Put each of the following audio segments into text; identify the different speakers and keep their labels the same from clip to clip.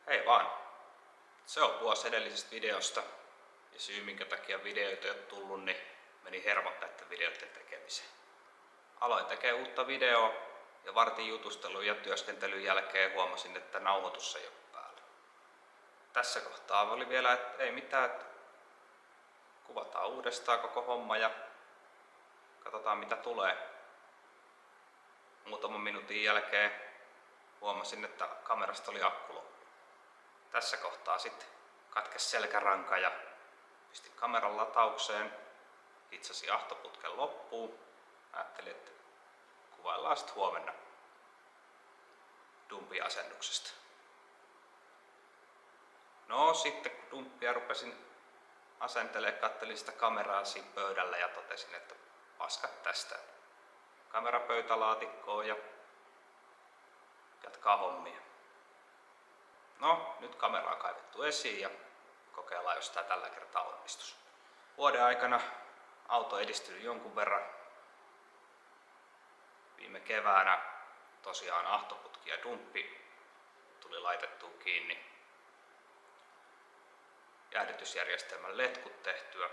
Speaker 1: Hei vaan. Se on vuosi edellisestä videosta ja syy minkä takia videoita ei ole tullut, niin meni hermot näiden videoiden tekemiseen. Aloin tekemään uutta videoa ja vartin jutustelun ja työskentelyn jälkeen huomasin, että nauhoitus ei ole päällä. Tässä kohtaa oli vielä, että ei mitään, että kuvataan uudestaan koko homma ja katsotaan mitä tulee. Muutaman minuutin jälkeen huomasin, että kamerasta oli akku loppu. Tässä kohtaa sitten katkesi selkäranka ja pistin kameran lataukseen, hitsasin ahtoputken loppuun. Ajattelin, että kuvaillaan sitten huomenna dumpiasennuksesta. No sitten kun dumppia rupesin asentelemaan, kattelin sitä kameraa siinä pöydällä ja totesin, että paskat tästä. Kamera pöytälaatikkoon ja jatkaa hommia. No, nyt kamera on kaivettu esiin ja kokeillaan, jos tää tällä kertaa onnistus. Vuoden aikana auto edistynyt jonkun verran. Viime keväänä tosiaan ahtoputki ja dumppi tuli laitettua kiinni. Jäähdytysjärjestelmän letkut tehtyä.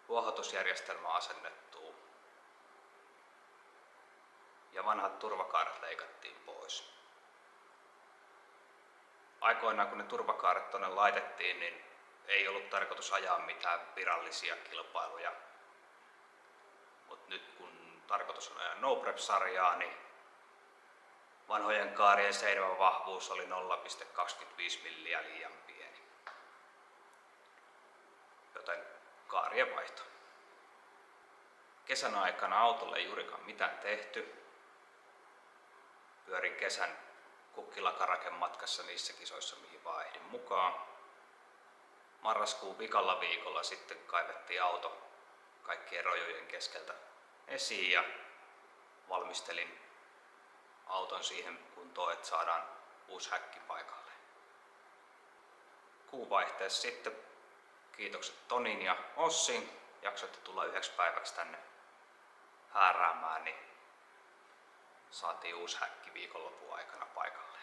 Speaker 1: Vuohotusjärjestelmä asennettua. Ja vanhat turvakaaret leikattiin pois. Aikoinaan kun ne turvakaaret tonne laitettiin, niin ei ollut tarkoitus ajaa mitään virallisia kilpailuja. Mut nyt kun tarkoitus on ajaa No Prep-sarjaa, niin vanhojen kaarien seinämävahvuus oli 0,25 milliä liian pieni. Joten kaarien vaihto. Kesän aikana autolle ei juurikaan mitään tehty. Pyörin kesän kukkilakaraken-matkassa niissä kisoissa, mihin vaan ehdin mukaan. Marraskuun vikalla viikolla sitten kaivettiin auto kaikkien rojujen keskeltä esiin ja valmistelin auton siihen kuntoon, että saadaan uusi häkki paikalle. Kuunvaihteessa sitten kiitokset Tonin ja Ossin. Jaksoitte tulla 1 päiväksi tänne hääräämään, niin saatiin uusi häkki viikonlopun aikana paikalle.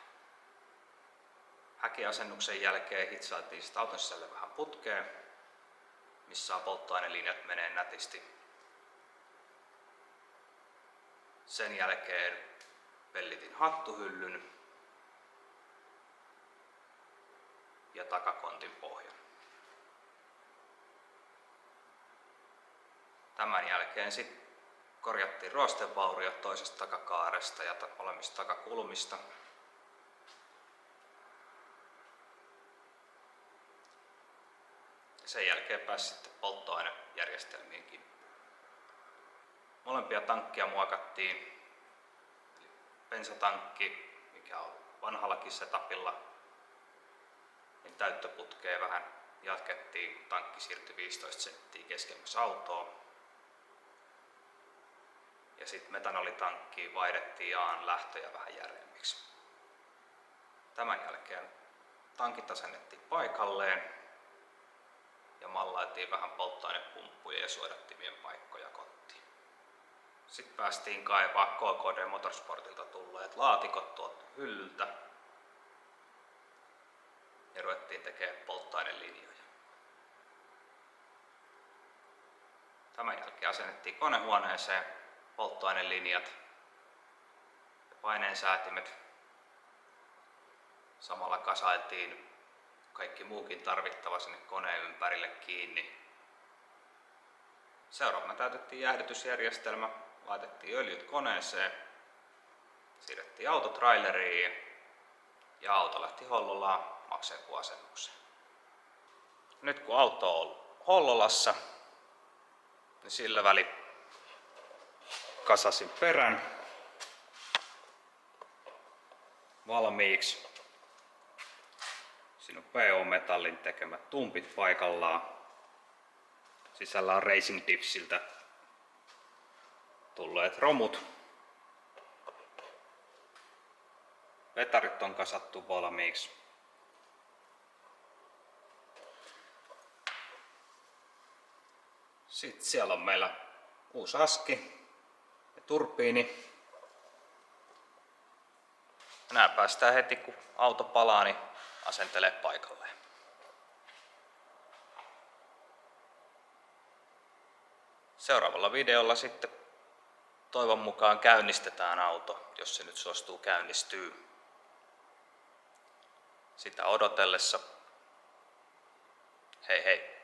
Speaker 1: Häkiasennuksen jälkeen hitsailtiin sitä auton sisälle vähän putkeen, missä polttoainelinjat menee nätisti. Sen jälkeen pellitin hattuhyllyn ja takakontin pohjan. Tämän jälkeen sitten korjattiin ruostevauriot toisesta takakaaresta ja molemmista takakulmista. Sen jälkeen pääsi sitten polttoainejärjestelmien kimppuun. Molempia tankkia muokattiin. Eli bensatankki, mikä on vanhallakin setupilla, niin täyttöputkeen vähän jatkettiin, kun tankki siirtyi 15 senttiä keskemmäs autoa. Ja sitten metanolitankkiin vaihdettiin jaan lähtöjä vähän järeemmiksi. Tämän jälkeen tankit asennettiin paikalleen ja mallailtiin vähän polttoainepumppuja ja suodattimien paikkoja kotiin. Sitten päästiin kaivaa KKD Motorsportilta tulleet laatikot tuolta hyllyltä ja ruvettiin tekemään polttoainelinjoja. Tämän jälkeen asennettiin konehuoneeseen polttoainelinjat ja paineensäätimet. Samalla kasailtiin kaikki muukin tarvittava sinne koneen ympärille kiinni. Seuraavana täytettiin jäähdytysjärjestelmä, laitettiin öljyt koneeseen, siirrettiin auto traileriin ja auto lähti Hollolaan makseenkuasennukseen. Nyt kun auto on Hollolassa, niin sillä väli kasasin perän valmiiksi. Siinä on PO-metallin tekemät tumpit paikallaan. Sisällä on Racing Diffsiltä tulleet romut. Vetarit on kasattu valmiiksi. Sitten siellä on meillä uusi aski ja turbiini. Nää päästään heti kun auto palaa, niin asentelee paikalleen. Seuraavalla videolla sitten toivon mukaan käynnistetään auto, jos se nyt suostuu käynnistyy. Sitä odotellessa. Hei hei!